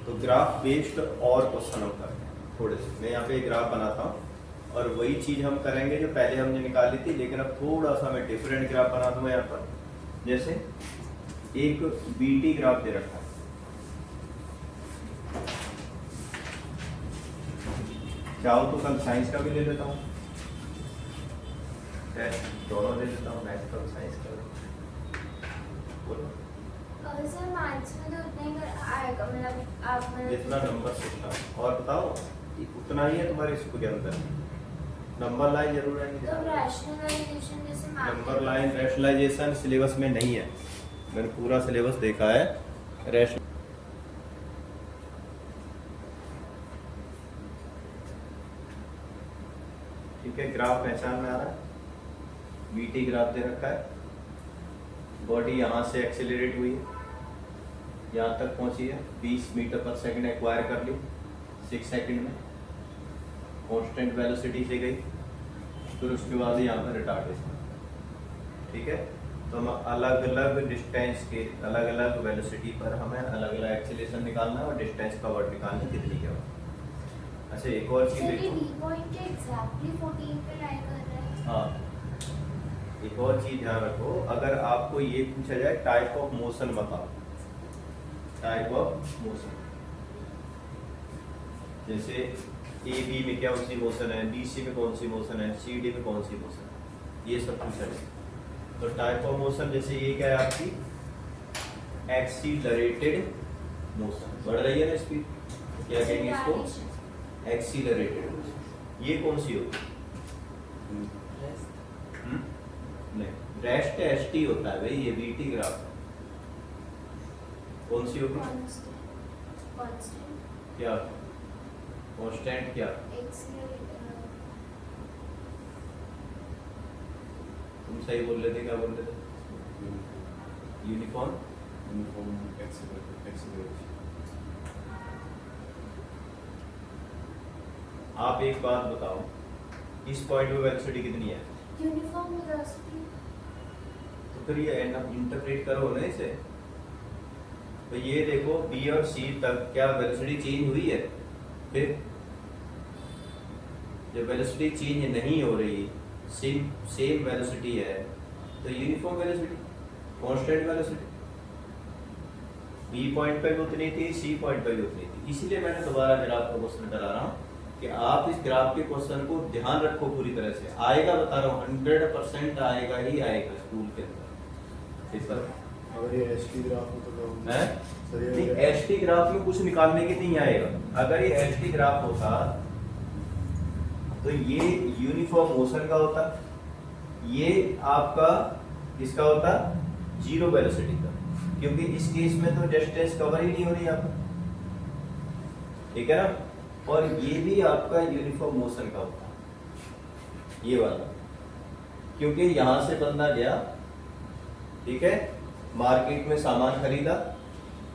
तो graph based और question हम करते हैं थोड़े से। मैं यहाँ पे एक ग्राफ बनाता हूँ और वही चीज हम करेंगे जो पहले हमने निकाली थी, लेकिन अब थोड़ा सा मैं डिफरेंट ग्राफ बना दूंगा यहाँ पर। जैसे एक बीटी ग्राफ दे रखा है, चाहो तो कल साइंस का भी ले लेता हूँ, दोनों ले लेता हूँ, मैथ का साइंस का। बोलो सर मैथ्स में तो उतना ही आएगा, मतलब आप जितना नंबर सीखना। और बताओ उतना ही है तुम्हारे इसको के अंदर, नंबर लाइन जरूर आएंगे। तो रैशनलाइजेशन जैसे नंबर लाइन रैशनलाइजेशन सिलेबस में नहीं है, मैंने पूरा सिलेबस देखा है। रैश ठीक है, ग्राफ पहचान में आ रहा है। बीटी ग्राफ दे रखा है, बॉडी यहाँ से एक्सेलरेट हुई है, यहाँ तक पहुंची है, 20 मीटर पर सेकंड एक्वायर कर ली 6 सेकंड में, कांस्टेंट वेलोसिटी से गई, फिर उसके बाद यहाँ पर रिटार्डेशन। ठीक है, तो हम अलग अलग डिस्टेंस के अलग अलग वेलोसिटी पर हमें अलग अलग एक्सेलरेशन निकालना है और डिस्टेंस कवर्ड निकालना है कितनी क्या। अच्छा एक और चीज देखो, पॉइंट के एग्जैक्टली 14 पे लाई कर रहा है। हाँ एक और चीज ध्यान रखो, अगर आपको ये पूछा जाए टाइप ऑफ मोशन बताओ, टाइप ऑफ मोशन, जैसे ए बी में क्या सी मोशन है, बी सी में कौन सी मोशन है, सी डी में कौन सी मोशन है, ये सब पूछा जाए। तो टाइप ऑफ मोशन जैसे ये क्या है आपकी एक्सीलरेटेड मोशन, बढ़ रही है ना स्पीड, क्या कहेंगे इसको एक्सीलरेटेड मोशन। ये कौन सी होगी? नहीं, रेस्ट एसटी होता है भाई, ये बीटी ग्राफ है। कौन सी होगी? क्या कांस्टेंट, क्या तुम सही बोल रहे थे, क्या बोल रहे थे? Uniform acceleration. आप एक बात बताओ, इस पॉइंट पे वेलोसिटी कितनी है? Uniform velocity. तो फिर ये इंटरप्रेट करो ना इसे। तो ये देखो बी और सी तक क्या वेलोसिटी चेंज हुई है? फिर जब वेलोसिटी चेंज नहीं हो रही, सेम वेलोसिटी है, तो uniform velocity, constant velocity. B point पे भी उतनी थी, सी पॉइंट पे भी उतनी थी। इसीलिए मैंने दोबारा ग्राफ का क्वेश्चन करा रहा हूँ कि आप इस ग्राफ के क्वेश्चन को ध्यान रखो पूरी तरह से। आएगा, बता रहा हूँ 100% आएगा ही आएगा स्कूल के अंदर पेपर। अगर ये एसटी ग्राफ हो तो है नहीं, एसटी ग्राफ में कुछ निकालने की नहीं आएगा। अगर ये एसटी ग्राफ होता तो ये यूनिफॉर्म मोशन का होता, ये आपका इसका होता जीरो वेलोसिटी का, क्योंकि इस केस में तो डिस्टेंस कवर ही नहीं हो रही यहाँ पर। ठीक है ना, और ये भी आपका यूनिफॉर्म मोशन का होता, ये वाला, क्योंकि यहां से बंदा गया, ठीक है, मार्केट में सामान खरीदा,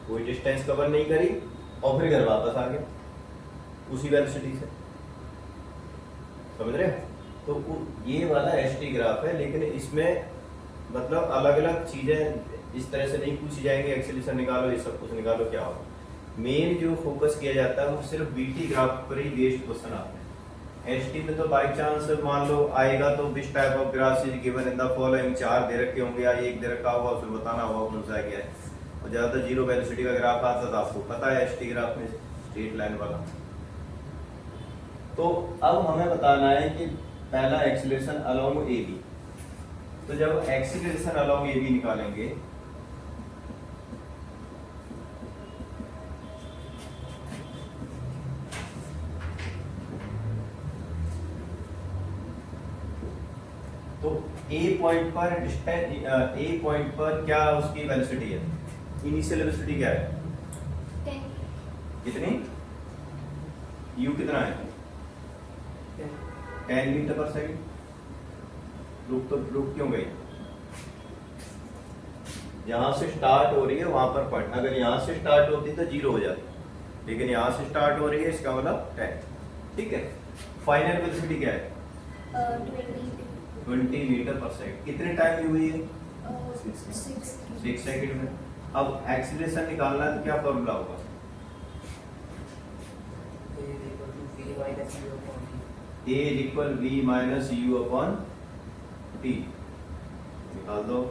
कोई डिस्टेंस कवर नहीं करी, और फिर घर वापस आ गया उसी वेलोसिटी से। समझ रहे हो? तो ये वाला एसटी ग्राफ है, लेकिन इसमें मतलब अलग अलग चीजें इस तरह से नहीं पूछी जाएंगी, एक्सेलरेशन निकालो, ये सब कुछ निकालो, क्या होगा। मेन जो फोकस किया जाता है वो सिर्फ बीटी ग्राफ पर ही बेस्ड क्वेश्चन आते हैं। एसटी में तो बाय चांस मान लो आएगा तो which type of graph is given in the following, 4 दे रखे होंगे या 1 दे रखा होगा, उसमें बताना होगा कौन सा क्या है। और ज्यादातर जीरो वेलोसिटी का ग्राफ आता था, आपको पता है एसटी ग्राफ में स्ट्रेट लाइन वाला। तो अब हमें बताना है कि पहला एक्सीलरेशन अलोंग ए बी। तो जब एक्सीलरेशन अलोंग ए बी निकालेंगे तो ए पॉइंट पर डिस्टेंस, ए पॉइंट पर क्या उसकी वेलोसिटी है, इनिशियल वेलोसिटी क्या है, 10 कितनी, यू कितना है, 10 मीटर पर सेकंड। रुक क्यों गई? यहां से स्टार्ट हो रही है वहां पर पॉइंट, अगर यहां से स्टार्ट होती तो जीरो हो जाती, लेकिन यहां से स्टार्ट हो रही है, इसका मतलब 10। ठीक है, फाइनल वेलोसिटी क्या है, 20 मीटर पर सेकंड। कितने टाइम में हुई है, 6 सेकंड में। अब एक्सीलरेशन निकालना है तो क्या फॉर्मूला होगा, A is equal V minus U upon T, निकाल दो।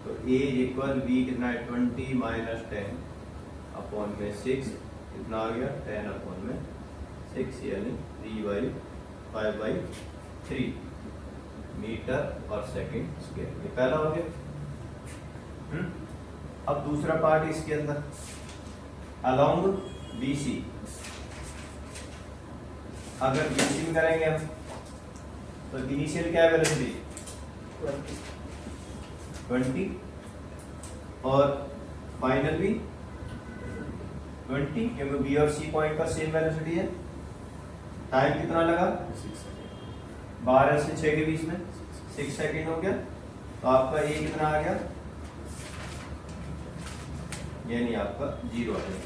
तो A इज इक्वल V कितना है 20 माइनस 10 अपॉन में 6, कितना आ गया 10 अपॉन में 6 यानी 3/5/3 मीटर पर सेकंड स्क्वायर, ये पहला हो गया। अब दूसरा पार्ट इसके अंदर अलोंग BC, अगर BC में करेंगे हम तो इनिशियल क्या है वेलोसिटी 20 और फाइनल भी 20, क्योंकि B और C पॉइंट का सेम वेलोसिटी है। टाइम कितना लगा 12 से 6 के बीच में 6 सेकेंड हो गया। तो आपका A कितना आ गया, यानी आपका 0 आ गया।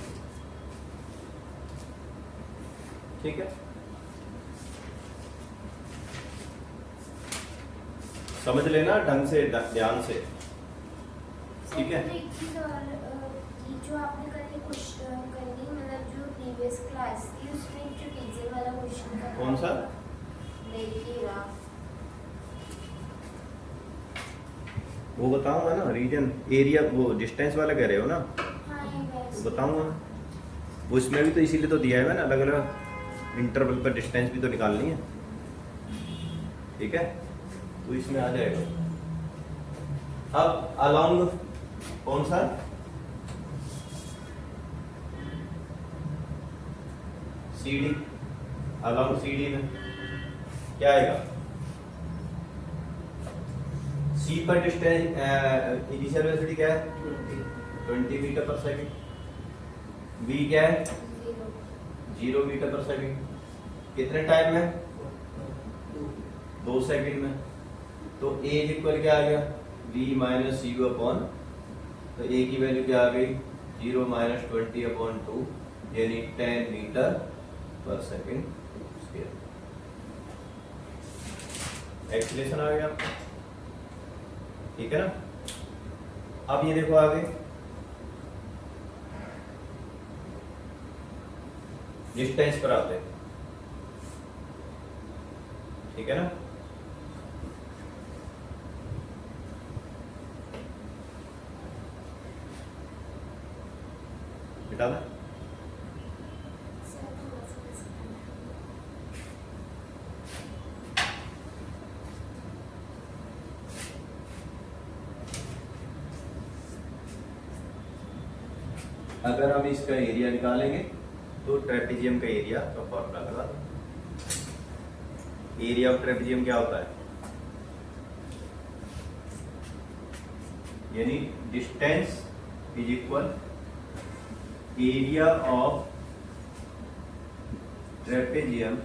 ठीक है, समझ लेना ढंग से, ध्यान से। ठीक है, एक चीज और, ये जो आपने कल क्वेश्चन करी, मतलब जो प्रीवियस क्लास थी उसमें जो टीचर वाला क्वेश्चन था, कौन सा? देखिएगा वो बताऊंगा ना, रीजन एरिया, वो डिस्टेंस वाला कह रहे हो ना, हाँ ये वैसे वो बताऊंगा। वो इसमें भी तो इसीलिए तो दिया है ना, अलग अलग इंटरवल पर डिस्टेंस भी तो निकालनी है। ठीक है, तो इसमें आ जाएगा। अब अलोंग कौन सा, CD, अलोंग CD में क्या आएगा, C पर डिस्टेंस इनिशियल वेलोसिटी क्या है 20 मीटर पर सेकंड, B क्या है 0 मीटर पर सेकंड, कितने टाइम में 2 सेकंड में। तो A इक्वल क्या आ गया V माइनस U अपॉन, तो A की वैल्यू क्या आ गई 0 माइनस 20 अपॉन 2 यानी 10 मीटर पर सेकंड स्क्वायर। एक्सप्रेशन आ गया, ठीक है ना। अब ये देखो आगे डिस्टेंस पर आते हैं, ठीक है ना। बेटा ना अगर हम इसका एरिया निकालेंगे तो ट्रेपेजियम का एरिया का फॉर्मूला लगा दो। एरिया ऑफ ट्रेपेजियम क्या होता है, यानी distance is equal area of trapezium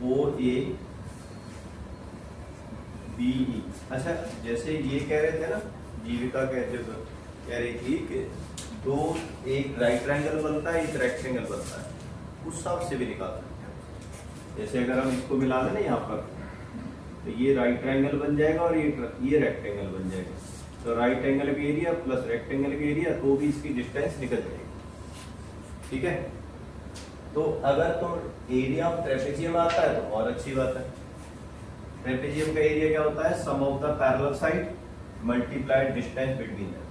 OA BE। अच्छा, जैसे ये कह रहे थे ना, जीविका कह रही थी कि दो, एक राइट ट्रायंगल बनता है, एक रेक्टेंगल बनता है, उस हिसाब से भी निकाल सकते हैं। जैसे अगर हम इसको मिला दें ना यहाँ पर, तो ये राइट ट्रायंगल बन जाएगा और ये रेक्टेंगल बन जाएगा। तो राइट एंगल का एरिया प्लस रेक्टेंगल का एरिया, तो भी इसकी डिस्टेंस निकल जाएगी। ठीक है, तो अगर तो एरिया ऑफ ट्रेपेजियम आता है तो और अच्छी बात है। ट्रेपेजियम का एरिया क्या होता है, sum of the parallel side multiplied distance between them,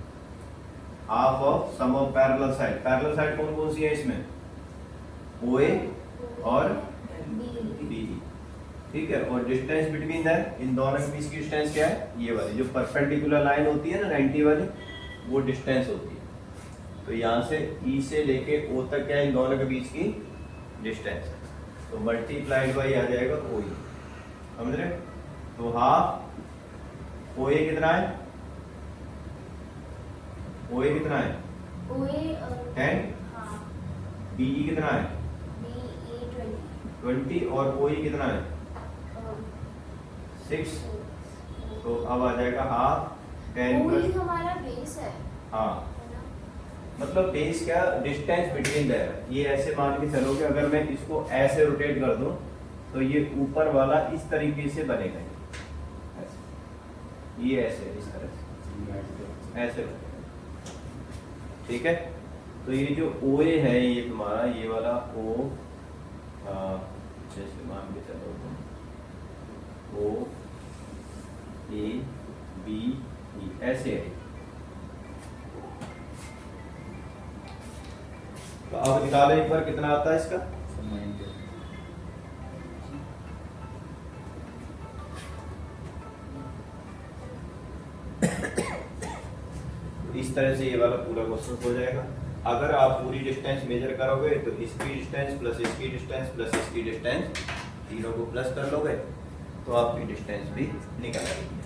half of sum of parallel side. Parallel side कौन कौन सी है इसमें, OA और BE। ठीक है, और डिस्टेंस बिटवीन दैट, इन दोनों के बीच की डिस्टेंस क्या है, ये वाली जो परपेंडिकुलर लाइन होती है ना 90 वाली, वो डिस्टेंस होती है। तो यहाँ से E से लेके O तक क्या है, इन दोनों के बीच की डिस्टेंस है। तो मल्टीप्लाइड बाई आ जाएगा OE, समझ रहे। तो हाफ OA कितना है, OA कितना है 10, BE कितना है 20 और OE कितना है 6। तो अब आ जाएगा हाफ 10 प्लस, हमारा बेस है, हाँ मतलब बेस क्या, डिस्टेंस बिटवीन दैट। ये ऐसे मान के चलो कि अगर मैं इसको ऐसे रोटेट कर दूं तो ये ऊपर वाला इस तरीके से बनेगा, ये ऐसे इस तरह से ऐसे बनेगा। ठीक है, तो ये जो OA है ये तुम्हारा, ये वाला O जैसे मान के चलो ओ ए बी ई ऐसे है। तो अब निकालो एक बार कितना आता है इसका। इस तरह से ये वाला पूरा क्वेश्चन हो जाएगा। अगर आप पूरी डिस्टेंस मेजर करोगे तो इसकी डिस्टेंस प्लस इसकी डिस्टेंस प्लस इसकी डिस्टेंस तीनों को प्लस कर लोगे तो आपकी डिस्टेंस भी निकल आएगी।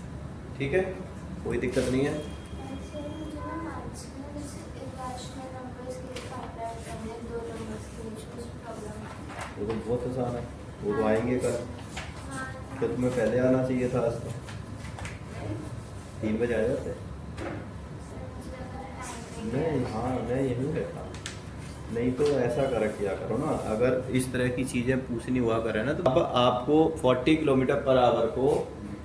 ठीक है, कोई दिक्कत नहीं है। ऐसे मुझे ना मैथ्स में जैसे इरेशनल नंबर्स के लिए फाइंड आउट करने हैं, दो नंबर्स के बीच में प्रॉब्लम है। वो तो बहुत आसान है, वो तो आएंगे कल। हाँ, तो तुम्हें पहले आना चाहिए था, आज तो 3 बजे आ जाते। सर मुझे लगा टाइम नहीं, हाँ मैं यहीं रहता। नहीं तो ऐसा कर किया करो ना, अगर इस तरह की चीज़ें पूछनी हुआ करे ना तो अब आपको 40 किलोमीटर पर आवर को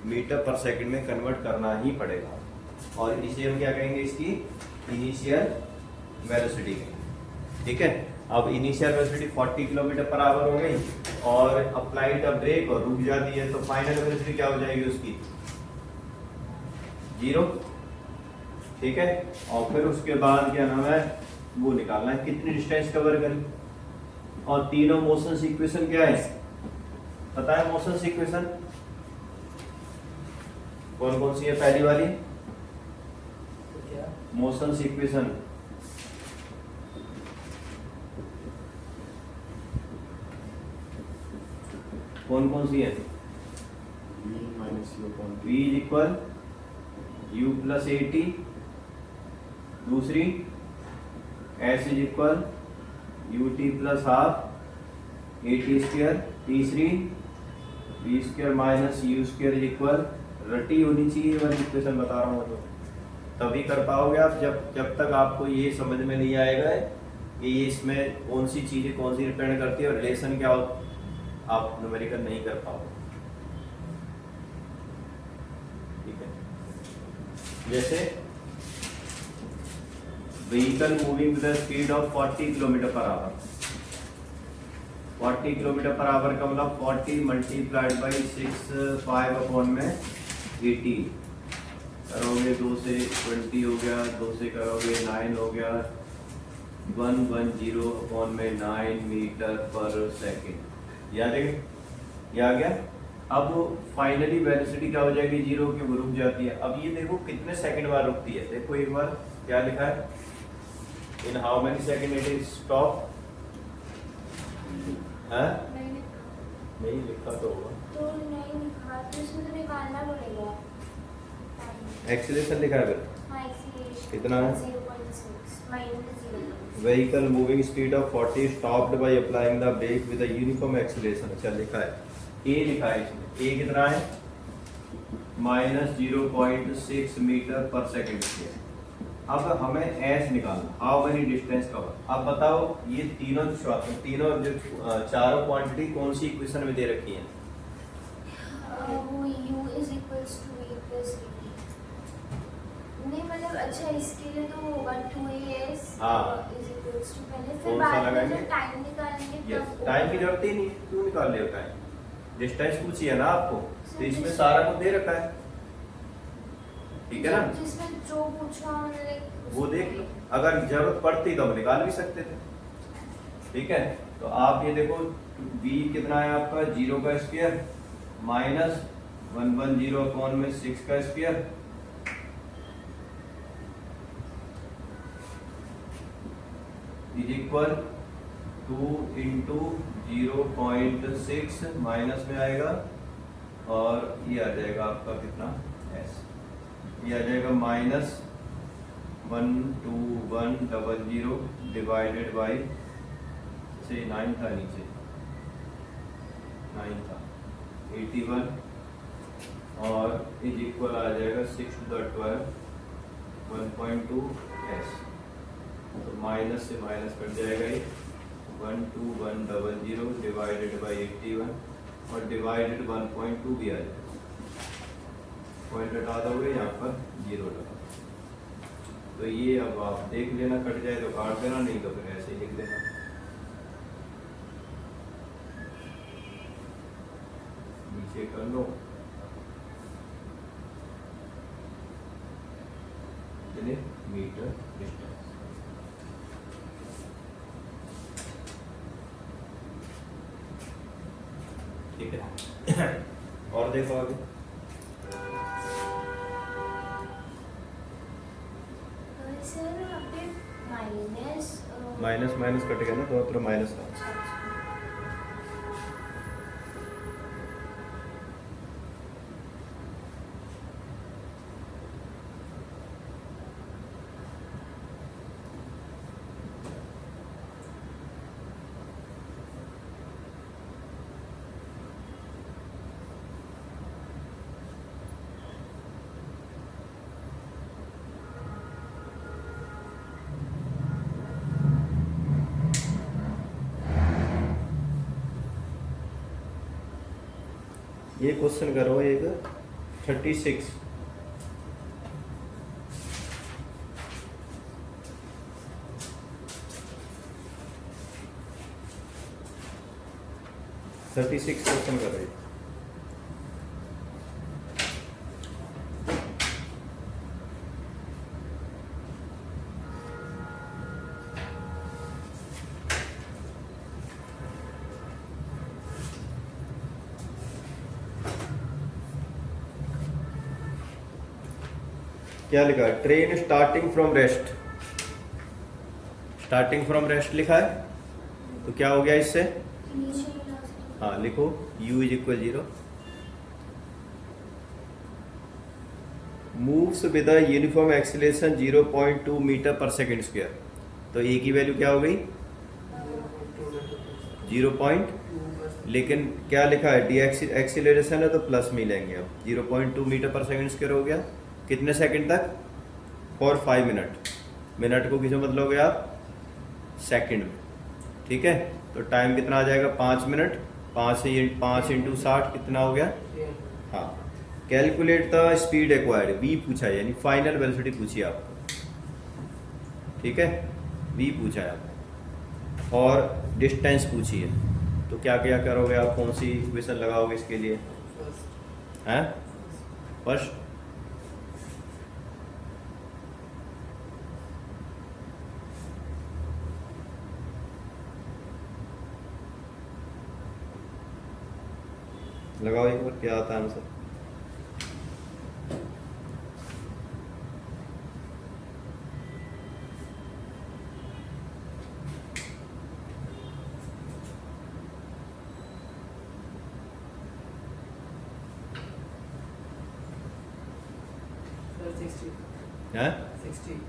मीटर पर सेकंड में कन्वर्ट करना ही पड़ेगा। और इसे हम क्या कहेंगे, इसकी इनिशियल वेलोसिटी। ठीक है, अब initial velocity 40 kilometre per hour हो गई और अप्लाइड द ब्रेक और रुक जाती है तो फाइनल वेलोसिटी क्या हो जाएगी उसकी, 0। ठीक है, और फिर उसके बाद क्या नाम है, वो निकालना है कितनी डिस्टेंस कवर करी। और तीनों मोशन इक्वेशन क्या है, पता है मोशन इक्वेशन कौन कौन सी है। पहली वाली मोशन इक्वेशन कौन कौन सी है। v minus u upon v is equal u plus A T, दूसरी s is equal U T plus half A T square, तीसरी v square minus U square is equal रटी होनी चाहिए वाली इक्वेशन बता रहा हूँ। तो तभी कर पाओगे आप जब तक आपको ये समझ में नहीं आएगा कि ये इसमें कौन सी चीज़ें कौन सी डिपेंड करती है और रिलेशन क्या हो, आप न्यूमेरिकल नहीं कर पाओगे। ठीक है, जैसे vehicle moving with the speed of 40 kilometre per hour. 40 kilometre per hour का मतलब 40 मल्टीप्लाइड बाई 6 5 अपॉन में 80 करोगे, 2 से 20 हो गया, 2 से करोगे 9 हो गया, 110 अपॉन में 9 मीटर पर सेकेंड। याद है, ये आ गया। अब फाइनली वेलोसिटी क्या हो जाएगी, 0 की वो रुक जाती है। अब ये देखो कितने सेकंड बाद रुकती है, देखो एक बार क्या लिखा है, in how many second it is stop. नहीं लिखा तो होगा, तो नहीं लिखा तो इसमें तो निकालना पड़ेगा। एक्सीलरेशन लिखा है फिर हाँ, acceleration कितना है? 0.6 minus 0.6। vehicle moving speed of 40 stopped by applying the brake with a uniform acceleration। अच्छा लिखा है, a लिखा है इसमें, a कितना है -0.6 मीटर पर सेकंड स्क्वायर। अब हमें s निकालना, हाउ मेनी डिस्टेंस कवर। अब बताओ ये तीनों जो चारों क्वांटिटी कौन सी इक्वेशन में दे रखी है। वो u is equals to v plus dt। नहीं मतलब अच्छा इसके लिए तो होगा 2as हाँ। is equals to पहले, कौन फिर सा बाद में लगाएंगे? जब टाइम निकालेंगे यस, तब टाइम की जरूरत ही नहीं है, क्यों निकाल रहे हो टाइम, डिस्टेंस पूछी है ना आपको, तो इसमें सारा कुछ दे रखा है। ठीक है ना, जिसमें जो पूछा हमने वो देख लो, अगर जरूरत पड़ती तो हम निकाल भी सकते थे। ठीक है, तो आप ये देखो v कितना है आपका 0 का स्क्वायर माइनस 110 अपॉन में 6 का square is equal 2 into 0.6 minus में आएगा और ये आ जाएगा आपका कितना s, ये आ जाएगा माइनस 12100 डिवाइडेड बाई से 9 था नीचे 9 था 81 और इज इक्वल आ जाएगा 6 to the 12 1.2 s। तो माइनस से माइनस कट जाएगा ये 12100 डिवाइडेड बाई 81 और डिवाइडेड 1.2 भी आ जाएगा, पॉइंट हटा दोगे यहाँ पर 0 लगा। तो ये अब आप देख लेना, कट जाए तो काट देना, नहीं तो फिर ऐसे ही लिख देना। नीचे कर लो, कितने मीटर डिस्टेंस। ठीक है, और देखो आगे। सर वहाँ पे माइनस माइनस माइनस कट गया ना, दोनों तरफ माइनस था। ये क्वेश्चन करो एक 36। क्वेश्चन कर रही। क्या लिखा है? Train starting from rest, starting from rest लिखा है, तो क्या हो गया इससे? हाँ लिखो, u is equal 0, moves with a uniform acceleration 0.2 metre per second square. तो ए की वैल्यू क्या हो गई? 0. लेकिन क्या लिखा है? डी एक्सीलरेशन है तो प्लस में लेंगे अब। 0.2 मीटर पर सेकेंड स्क्वायर हो गया, कितने सेकंड तक? For 5 minute. मिनट को किसमें बदलोगे आप? सेकंड में। ठीक है, तो टाइम कितना आ जाएगा? 5 मिनट। 5 इंटू 60 कितना हो गया? हाँ, calculate the speed acquired, v पूछा है, यानी फाइनल वेलोसिटी पूछी आपको। ठीक है, वी पूछा है आपको, और डिस्टेंस पूछी है। तो क्या क्या करोगे आप? कौन सी इक्वेशन लगाओगे इसके लिए? हैं? फर्स्ट लगाओ एक बार, क्या आता है आंसर? हैं? 60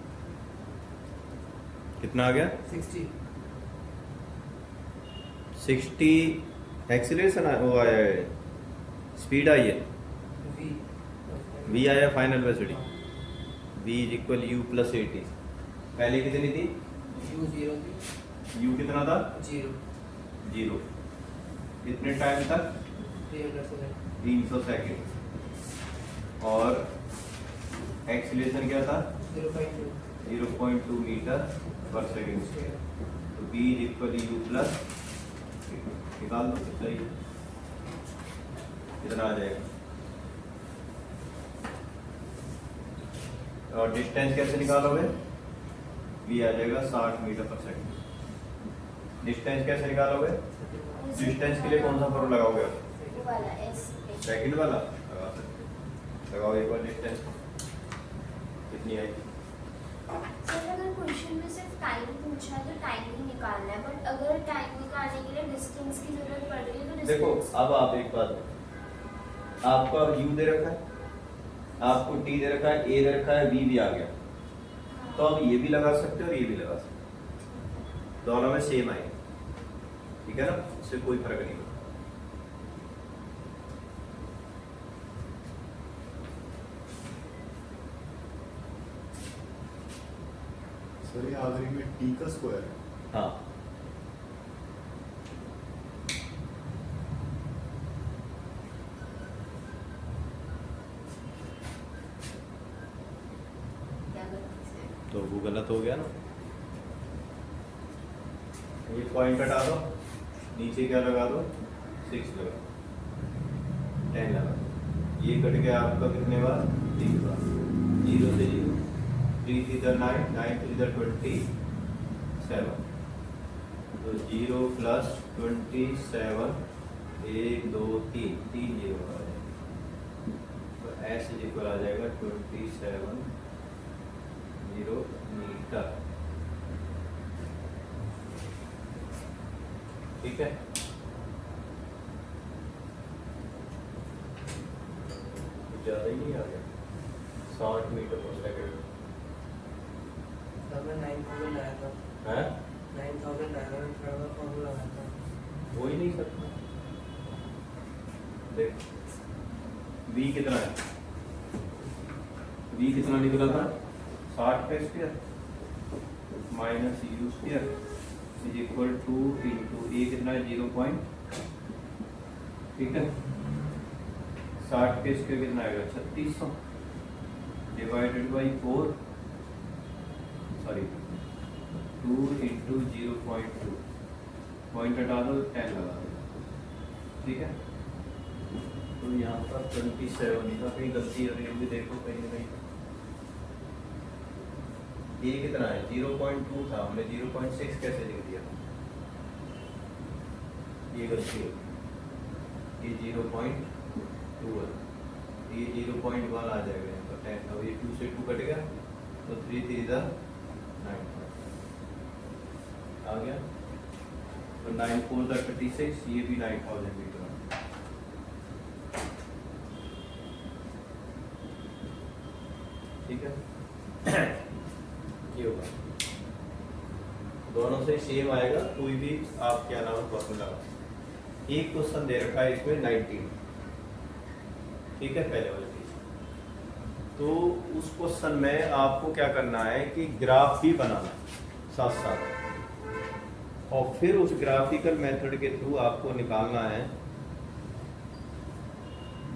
कितना आ गया? 60 60 एक्सीलरेशन वो आया है, स्पीड आई है, V वी आया final velocity, v is equal you plus 80। पहले कितनी थी? U 0 थी, u कितना था? 0 0। कितने टाइम तक? 300 सेकंड 300 सेकेंड। और एक्सीलरेशन क्या था? 0.2 0.2 मीटर पर सेकेंड। तो v is equal you plus, निकाल दो सही, कितना आ जाएगा? और डिस्टेंस कैसे निकालोगे? v आ जाएगा 60 मीटर पर सेकेंड। डिस्टेंस कैसे निकालोगे? डिस्टेंस के लिए कौन सा फॉर्मूला लगाओगे आप? वो वाला एस सेकंड वाला लगा सकते हैं। लगाओ एक बार डिस्टेंस, कितनी आएगी? सर अगर क्वेश्चन में सिर्फ टाइम पूछा है तो टाइम ही निकालना है, बट अगर टाइम निकालने के लिए डिस्टेंस की जरूरत पड़ रही है तो देखो डिस्टेंस। अब आप एक बात, आपका u दे रखा है, आपको t दे रखा है, a दे रखा है, v भी आ गया, तो अब ये भी लगा सकते हो और ये भी लगा सकते हो, दोनों में सेम आएगा। ठीक है ना, इससे कोई फर्क नहीं होगा। सर ये आखिरी में t का स्क्वायर है। हाँ, क्या करते हैं? तो वो गलत हो गया ना। ये पॉइंट हटा दो, नीचे क्या लगा दो? 6 लगा। 10 लगा, ये कट गया आपका कितने बार, 3 बार, 0 से 0, 3 इधर 9, 9 इधर 27, तो 0 प्लस 27, 1 2 3, 3 0 आ जाएगा, तो एस इज इक्वल आ जाएगा 27 मीटर। ठीक है, ज़्यादा ही नहीं आ गया, 60 मीटर पर सेकंड तब मैं 9000 आया था, है, 9000 आया था, थोड़ा सा फॉर्मूला आया था। हो ही नहीं सकता। देख v कितना है, v कितना निकला था, 60 का square minus u square is equal to into A कितना है 0. ठीक है, 60 के स्क्वायर कितना आएगा 3600 divided by 4, sorry 2 into 0.2, point हटा दो 10 लगा दो। ठीक है, तो यहाँ पर 27 नहीं था, कहीं गलती हो रही होगी, देखो कहीं ना कहीं ये कितना है 0.2 था, हमने 0.6 कैसे लिख दिया, ये गलती हो, ये 0.2 है, ये 0.1 आ जाएगा यहाँ पर 10, अब ये 2 से 2 कट गया तो 3 3 इधर 9 आ गया, तो 9 4 36, ये भी 9000 मीटर। ठीक है, ये होगा, दोनों से सेम आएगा, कोई भी आप क्या नाम फॉर्मूला लगा। एक क्वेश्चन दे रखा है इसमें 19, ठीक है, पहले वाले चीज, तो उस क्वेश्चन में आपको क्या करना है कि ग्राफ भी बनाना है साथ साथ, और फिर उस ग्राफिकल मेथड के थ्रू आपको निकालना है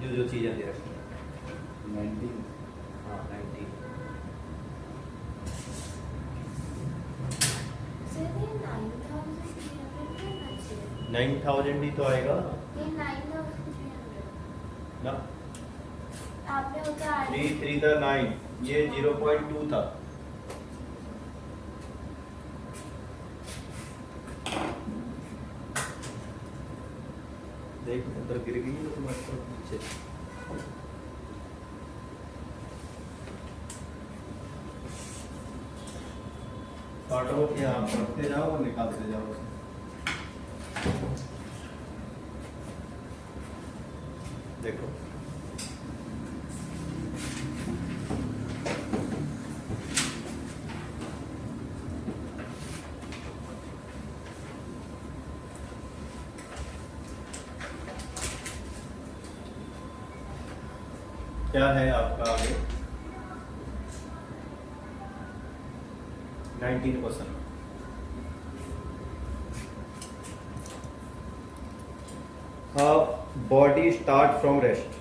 जो जो चीजें दे रखी हैं। 19 हाँ 19, सर ये 9300 करना चाहिए, 9000 ही तो आएगा ये 9300 ना, आपने होता 3 3 था 9, ये 0.2 था, देख उधर गिर गई है तुम्हारे को नीचे, काटो के आप पढ़ते जाओ और निकालते जाओ उसे। देखो क्या है आपका आगे 19%। Body start from rest,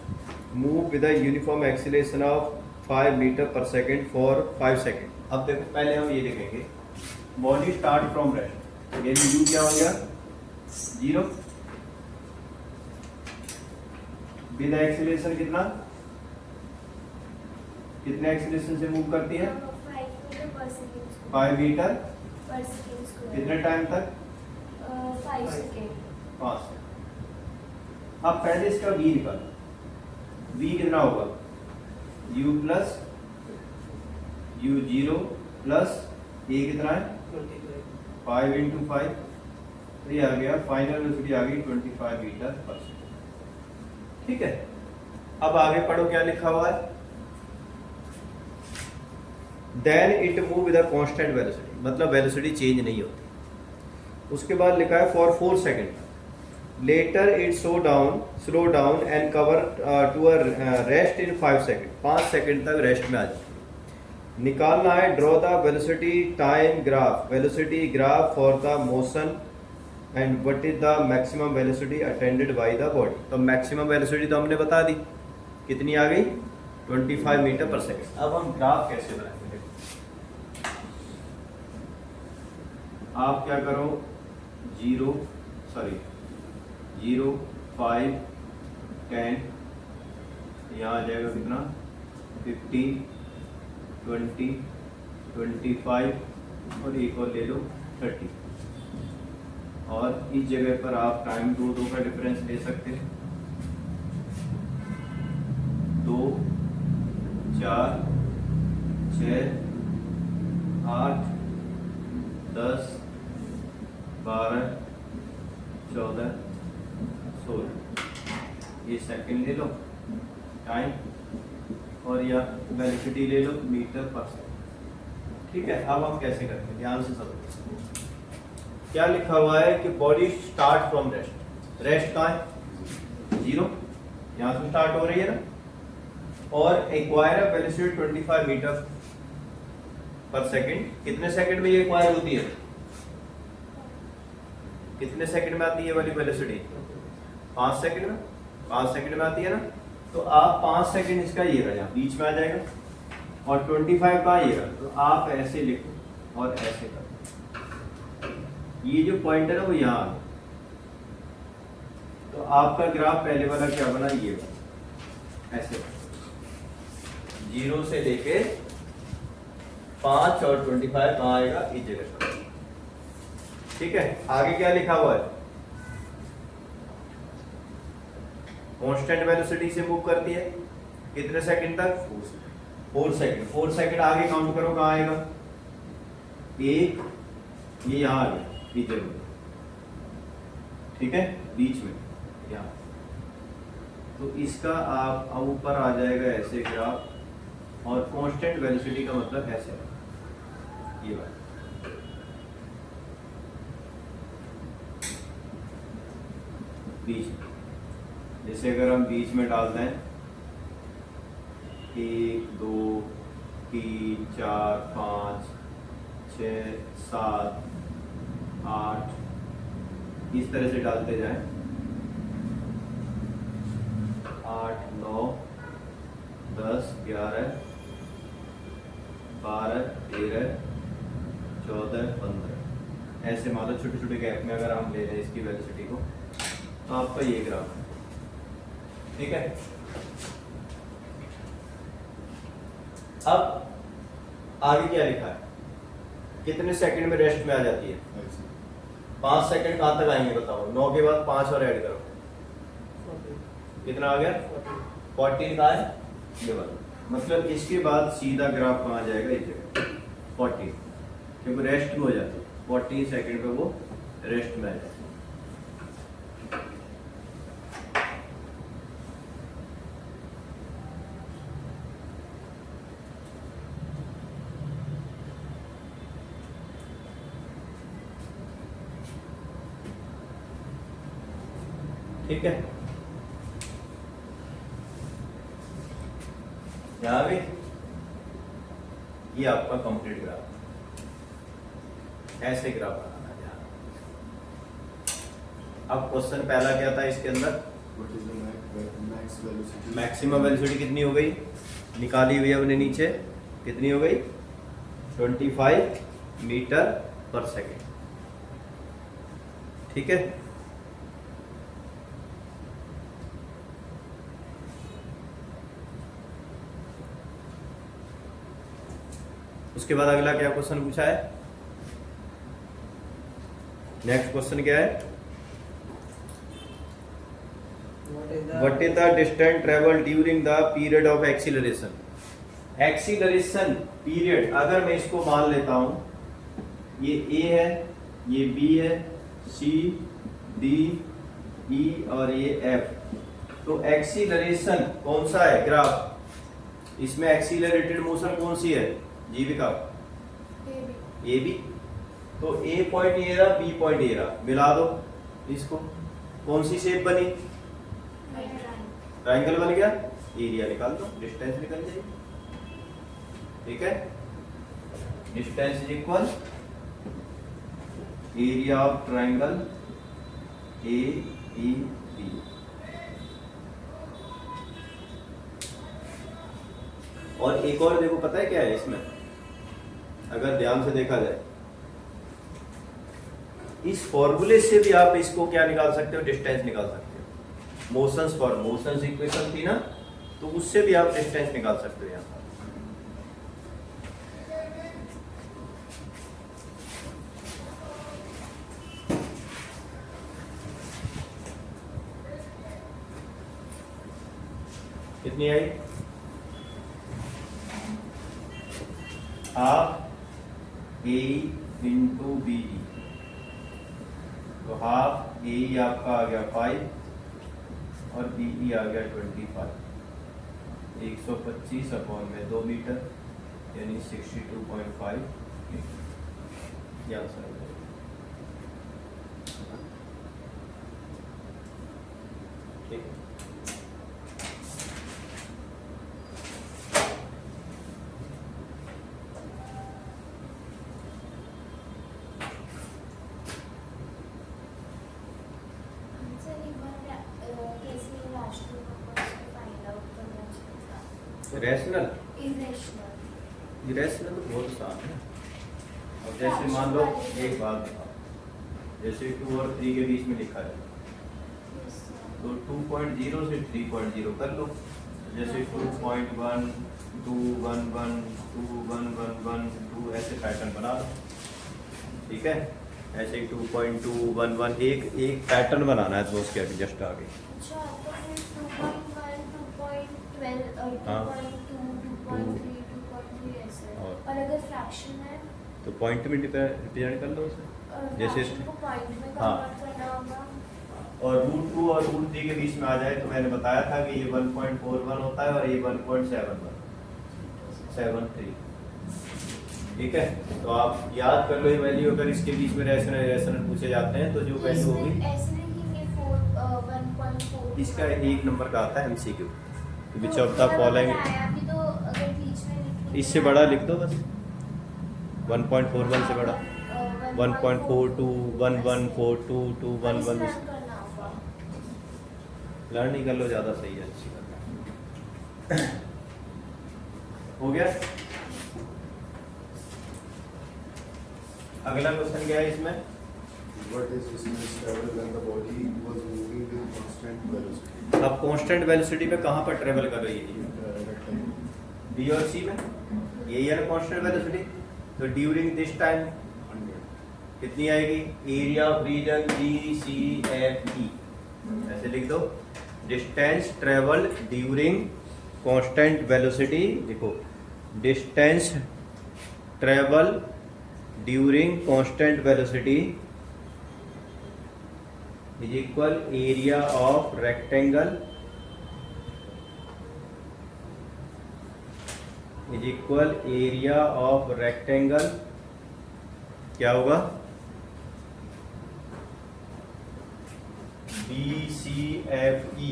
move with a uniform acceleration of 5 meter per second for 5 seconds। अब देखो पहले हम ये लिखेंगे बॉडी स्टार्ट फ्रॉम रेस्ट, यानी यू क्या हो गया 0, विद एक्सीलरेशन कितना, कितने एक्सीलरेशन से मूव करती है 5 मीटर पर सेकंड कितने टाइम तक 5 सेकंड। 5 से। अब पहले इसका v निकालो, v कितना होगा u plus u0 plus a कितना है 5 इंटू 5, तो ये आ गया फाइनल वेलोसिटी आ गई 25 मीटर पर सेकंड। ठीक है, अब आगे पढ़ो क्या लिखा हुआ है, then it move with a constant velocity, मतलब वेलोसिटी चेंज नहीं होती। उसके बाद लिखा है for 4 second, later it slow down and cover to a rest in 5 second, 5 second तक रेस्ट में आ जाती है। निकालना है draw the velocity time graph, velocity graph for the motion and what is the maximum velocity attended by the body. तो maximum velocity तो हमने बता दी, कितनी आ गई 25 मीटर पर सेकंड। अब हम ग्राफ कैसे बनाएंगे, आप क्या करो 0 5 10 यहाँ आ जाएगा कितना 15, 20, 25 और एक और ले लो 30। और इस जगह पर आप टाइम दो का डिफरेंस ले सकते हैं। 2, 4, 6, 8, 10, 12, 14, 16 ये सेकंड ले लो टाइम, और या वेलोसिटी ले लो मीटर पर सेकंड। ठीक है, अब हम कैसे करते हैं ध्यान से समझो। क्या लिखा हुआ है कि body start from rest. Rest कहाँ है 0, यहाँ से स्टार्ट हो रही है ना, और एक्वायर अ वेलोसिटी 25 मीटर पर सेकंड। कितने सेकंड में ये एक्वायर होती है, कितने सेकंड में आती है वाली वेलोसिटी 5 सेकंड में, 5 सेकंड में आती है ना। तो आप 5 सेकंड इसका ये रहा बीच में आ जाएगा, और 25 का ये रहा, तो आप ऐसे लिखो और ऐसे करो। ये जो पॉइंट है ना वो यहाँ आ गया, तो आपका ग्राफ पहले वाला क्या बना, ये बना ऐसे 0 से लेके 5 और 25 कहाँ आएगा इस जगह पर। ठीक है, आगे क्या लिखा हुआ है, कांस्टेंट वेलोसिटी से मूव करती है कितने सेकंड तक 4 सेकंड। 4 सेकंड आगे काउंट करो कहाँ आएगा, 1 ये यहाँ आ गया बीच में, ठीक है बीच में यहाँ। तो इसका आप ऊपर आ जाएगा ऐसे ग्राफ, और कांस्टेंट वेलोसिटी का मतलब ऐसे ये बात। बीच में, जैसे अगर हम बीच में डालते हैं 1, 2, 3, 4, 5, 6, 7, 8 इस तरह से डालते जाएं, 8, 9, 10, 11, 12, 13, 14, 15 ऐसे मतलब छोटे छोटे गैप में अगर हम ले लें इसकी वेलोसिटी को, तो आपका ये ग्राफ है। ठीक है, अब आगे क्या लिखा है, कितने सेकंड में रेस्ट में आ जाती है 5 सेकंड कहां तक आएंगे बताओ, 9 के बाद 5 और ऐड करो, कितना आ गया 14 का है ये वाला। मतलब इसके बाद सीधा ग्राफ कहाँ जाएगा इस जगह 14, क्योंकि रेस्ट में हो जाती है 14 सेकंड पे वो रेस्ट में आ जाती है। ठीक है, यहाँ भी ये आपका कंप्लीट ग्राफ, ऐसे ग्राफ बनाना है। अब क्वेश्चन पहला क्या था इसके अंदर, मैक्सिमम वेलोसिटी कितनी हो गई, निकाली हुई है हमने नीचे, कितनी हो गई 25 मीटर पर सेकेंड। ठीक है, उसके बाद अगला क्या क्वेश्चन पूछा है, नेक्स्ट क्वेश्चन क्या है, what is the distance travel during the period of acceleration. Acceleration period अगर मैं इसको मान लेता हूं, ये ए है, ये बी है, सी, डी, ई और ये एफ, तो एक्सीलरेशन कौन सा है ग्राफ, इसमें एक्सीलरेटेड मोशन कौन सी है जीविका, ए बी। तो ए पॉइंट ये रहा, बी पॉइंट ये रहा, मिला दो इसको, कौन सी शेप बनी, ट्रायंगल बन गया, एरिया निकाल दो, डिस्टेंस निकल जाएगी। ठीक है, distance is equal area of triangle A E B. और एक और देखो पता है क्या है इसमें, अगर ध्यान से देखा जाए इस फॉर्मूले से भी आप इसको क्या निकाल सकते हो, डिस्टेंस निकाल सकते हो। मोशंस फॉर मोशंस इक्वेशन थी ना, तो उससे भी आप डिस्टेंस निकाल सकते हो यहाँ पर। कितनी आई? हाफ ए इंटू बी, तो हाफ ए आपका आ गया 5 और बी आ गया 25। 125 अपॉन में 2 मीटर यानी 62.5 ये आंसर हो जाएगा। ठीक है, सर एक बार कैसे rational numbers को find out करना चाहिए? Rational Irrational. इरेशनल तो बहुत आसान है। अब जैसे मान लो एक बात बताओ, जैसे 2 और 3 के बीच में लिखा है Yes, sir. तो 2.0 से 3.0 कर लो। जैसे 2.1 211 2111 ऐसे पैटर्न बना लो। ठीक है, ऐसे 2.211 एक पैटर्न बनाना है तो उसके आगे जस्ट आगे। अच्छा, तो फिर 2.1, 2.12 और हाँ। 2.2, 2.3, 2.3 ऐसे। और? और अगर फ्रैक्शन है तो पॉइंट में रिप्रेजेंट कर लो उसे। जैसे फ्रैक्शन को पॉइंट में हाँ। कन्वर्ट करना होगा। और √2 और √3 के बीच में आ जाए तो मैंने बताया था कि ये 1.41 होता है और ये 1.73। ठीक है, तो आप याद कर लो ये वैल्यू। अगर इसके बीच में रेशनल पूछे जाते हैं तो जो तो वैल्यू इसमें होगी, ऐसे लिखेंगे 1.4। इसका 1 नंबर का आता है MCQ, विच तो ऑफ द फॉलोइंग। बताया भी तो अगर बीच में लिखेंगे इससे बड़ा लिख दो बस, 1.41 से बड़ा 1.42 1142 211 लर्न ही कर लो, ज़्यादा सही है, अच्छी बात है। हो गया। अगला क्वेश्चन क्या है इसमें? What is distance traveled when the body was moving with constant velocity? अब कांस्टेंट वेलोसिटी पे कहाँ पर ट्रेवल कर रही है? Rectangle. बी और सी में, यही है ना कांस्टेंट वेलोसिटी। तो ड्यूरिंग दिस टाइम 100. कितनी आएगी? एरिया ऑफ रीजन GCFE ऐसे लिख दो। Distance travel during constant velocity, देखो distance travel during constant velocity is equal area of rectangle is equal area of rectangle, क्या होगा? BCFE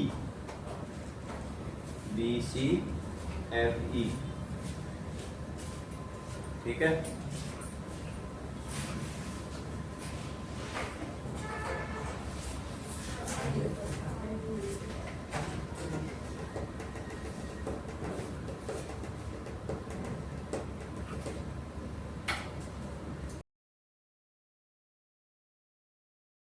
ठीक है।